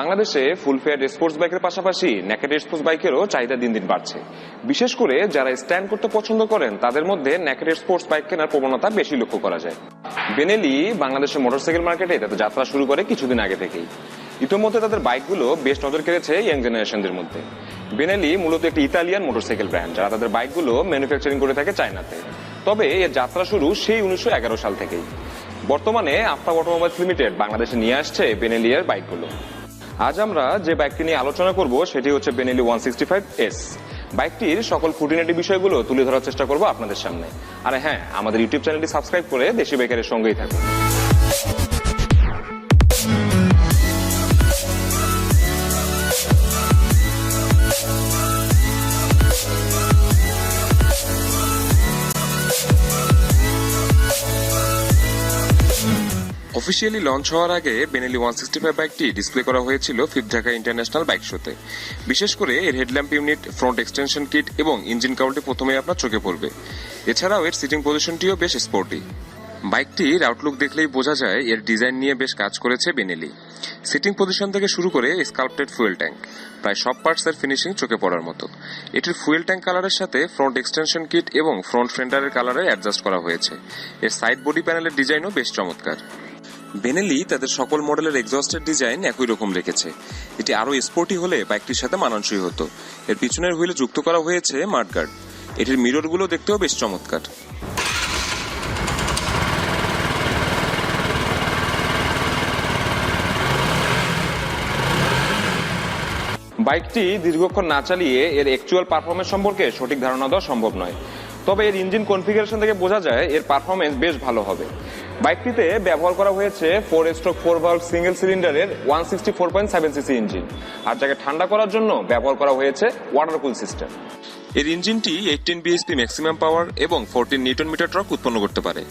বাংলাদেশে ফুল fair sports বাইকের পাশাপাশি নেকেড স্পোর্টস বাইকেরও চাহিদা দিন দিন বাড়ছে। বিশেষ করে যারা স্ট্যান্ড করতে পছন্দ করেন তাদের মধ্যে নেকেড স্পোর্টস বাইক কেনার প্রবণতা বেশি লক্ষ্য করা যায়। বেনেলি বাংলাদেশের মোটরসাইকেল মার্কেটে তাদের যাত্রা শুরু করে কিছুদিন আগে থেকেই। ইতিমধ্যে তাদের বাইকগুলো বেশ নজর কেড়েছে ইয়াং জেনারেশনদের মধ্যে। বেনেলি মূলত একটি ইতালিয়ান মোটরসাইকেল ব্র্যান্ড, যারা তাদের বাইকগুলো ম্যানুফ্যাকচারিং করে থাকে চায়নাতে। তবে এর যাত্রা শুরু সেই 1911 সাল থেকেই। বর্তমানে আফতাব অটোমোবাইলস লিমিটেড বাংলাদেশে নিয়ে আসছে বেনেলি এর বাইকগুলো। আজ আমরা যে বাইকটি নিয়ে আলোচনা করব সেটি হচ্ছে বেনেলি 165s। বাইকটির সকল খুঁটিনাটি বিষয়গুলো তুলে ধরার চেষ্টা করব আপনাদের সামনে। আর হ্যাঁ, আমাদের ইউটিউব চ্যানেলটি সাবস্ক্রাইব করে দেশি বাইকারের সঙ্গেই থাকুন। অফিসিয়ালি লঞ্চ হওয়ার আগে বেনেলি 165 বাইকটি ডিসপ্লে করা হয়েছিল 5th ঢাকা ইন্টারন্যাশনাল বাইক শোতে। বিশেষ করে এর headlamp unit, front extension kit এবং ইঞ্জিন কাউন্টে প্রথমে আপনার চোখে পড়বে। এছাড়াও এর সিটিং পজিশনটিও বেশ স্পোর্টি। বাইকটির আউটলুক দেখলেই বোঝা যায় এর ডিজাইন নিয়ে বেশ কাজ করেছে বেনেলি। সিটিং পজিশন থেকে শুরু করে স্কাল্পটেড ফুয়েল ট্যাঙ্ক, প্রায় সব পার্টস এর ফিনিশিং চোখে পড়ার মতো। এটির ফুয়েল ট্যাঙ্ক কালারের সাথে ফ্রন্ট এক্সটেনশন কিট এবং ফ্রন্ট ফেন্ডারের কালারে অ্যাডজাস্ট করা হয়েছে। এর সাইড বডি প্যানেলের ডিজাইনও বেশ চমৎকার। বেনেলি তাদের সকল মডেলের এক্সস্টের ডিজাইন একই রকম রেখেছে। এটি আরো স্পোর্টি হলে বাইকটির সাথে মানানসই হতো। এর পিছনের হুইলে যুক্ত করা হয়েছে মাডগার্ড। এটির মিররগুলো দেখতেও বেশ চমৎকার। বাইকটি দীর্ঘক্ষণ না চালিয়ে এর অ্যাকচুয়াল পারফরমেন্স সম্পর্কে সঠিক ধারণা দেওয়া সম্ভব নয়। তবে এর ইঞ্জিন কনফিগারেশন থেকে বোঝা যায় এর পারফরমেন্স বেশ ভালো হবে। বাইকটিতে ব্যবহার করা হয়েছে 4 ভালভ সিঙ্গেল সিলিন্ডারের 164.7 সিসি ইঞ্জিন, আর যাকে ঠান্ডা করার জন্য ব্যবহার করা হয়েছে ওয়াটার কুল সিস্টেম। এর ইঞ্জিনটি 18 বিএসপি ম্যাক্সিমাম পাওয়ার এবং 14 নিউটন মিটার টর্ক উৎপন্ন করতে পারে।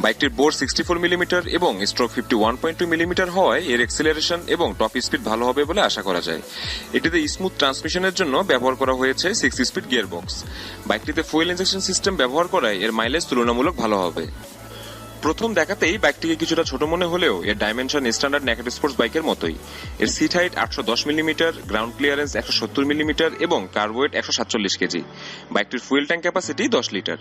বাইকটির বোর 64 মিলিমিটার এবং স্ট্রোক 51.2 মিলিমিটার হওয়ায় এর অ্যাক্সিলারেশন এবং টপ স্পিড ভালো হবে বলে আশা করা যায়। এটিতে স্মুথ ট্রান্সমিশনের জন্য ব্যবহার করা হয়েছে 6 স্পিড গিয়ারবক্স। বাইকটিতে ফুয়েল ইনজেকশন সিস্টেম ব্যবহার করায় এর মাইলেজ তুলনামূলক ভালো হবে। প্রথম দেখাতেই বাইকটিকে কিছুটা ছোট মনে হলেও এর ডাইমেনশন স্ট্যান্ডার্ড নেকেড স্পোর্টস বাইকের মতোই। এর seat height 810 millimetre, ground clearance 170 millimetre এবং কার ওয়েট 147 কেজি। বাইকটির ফুয়েল ট্যাঙ্ক ক্যাপাসিটি 10 লিটার।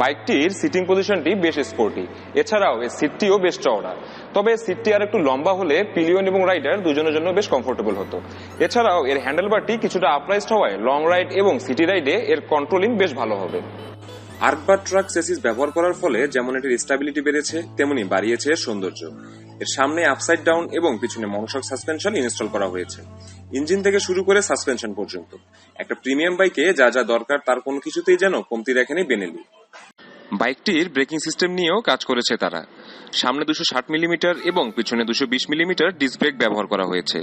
বাইকটির সিটিং পজিশনটি বেশ স্পোর্টি। এছাড়াও এর সিটটিও বেশ চওড়া। তবে সিটটি আর একটু লম্বা হলে পিলিয়ন এবং রাইডার দুজনের জন্য বেশ কমফোর্টেবল হতো। এছাড়াও এর হ্যান্ডেলবারটি কিছুটা আপরাইজড হওয়ায় লং রাইড এবং সিটি রাইডে এর কন্ট্রোলিং বেশ ভালো হবে। আর্কবার ট্রাক চেসিস ব্যবহার করার ফলে যেমন এটির স্টেবিলিটি বেড়েছে, তেমনি বাড়িয়েছে এর সৌন্দর্য। এর সামনে আপসাইড ডাউন এবং পিছনে মনোশক সাসপেনশন ইনস্টল করা হয়েছে, ইঞ্জিন থেকে শুরু করে সাসপেনশন পর্যন্ত। একটা প্রিমিয়াম বাইকে যা যা দরকার তার কোনো কিছুতেই যেন কমতি রাখেনি বেনেলি। বাইকটির ব্রেকিং সিস্টেম নিয়েও কাজ করেছে তারা। সামনে 260 মিলিমিটার এবং পিছনে 220 মিলিমিটার ডিস্ক ব্রেক ব্যবহার করা হয়েছে।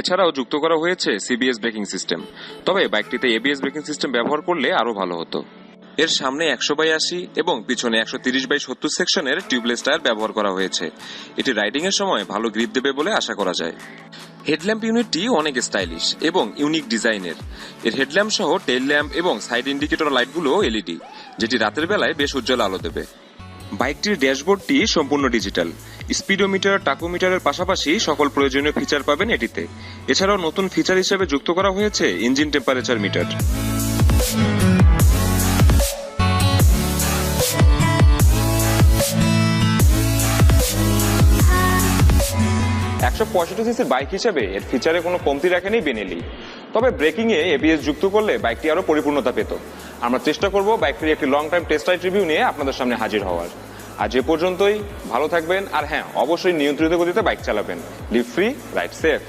এছাড়াও যুক্ত করা হয়েছে সিবিএস ব্রেকিং সিস্টেম। তবে বাইকটিতে এবিএস ব্রেকিং সিস্টেম ব্যবহার করলে আরো ভালো হতো। এর সামনে 100/80 এবং পিছনে 130/70 সেকশনের টিউবলেস টায়ার ব্যবহার করা হয়েছে। এটি রাইডিং এর সময় ভালো গ্রিপ দেবে বলে আশা করা যায়। হেডল্যাম্প ইউনিটটি অনেক স্টাইলিশ এবং ইউনিক ডিজাইনের। এর হেডল্যাম্প সহ টেইল ল্যাম্প এবং সাইড ইন্ডিকেটর লাইটগুলো এলইডি, যেটি রাতের বেলায় বেশ উজ্জ্বল আলো দেবে। বাইকটির ড্যাশবোর্ডটি সম্পূর্ণ ডিজিটাল। স্পিডোমিটার, টাকোমিটারের পাশাপাশি সকল প্রয়োজনীয় ফিচার পাবেন এটিতে। এছাড়াও নতুন ফিচার হিসেবে যুক্ত করা হয়েছে ইঞ্জিন টেম্পারেচার মিটার। 165 সিসির বাইক হিসেবে এর ফিচারে কোনো কমতি রাখেনি বেনেলি। তবে ব্রেকিং এ এবিএস যুক্ত করলে বাইকটি আরো পরিপূর্ণতা পেত। আমরা চেষ্টা করব বাইকটির একটি long time test ride review নিয়ে আপনাদের সামনে হাজির হওয়ার। আজ এ পর্যন্তই। ভালো থাকবেন, আর হ্যাঁ, অবশ্যই নিয়ন্ত্রিত গতিতে বাইক চালাবেন। Live free, ride safe.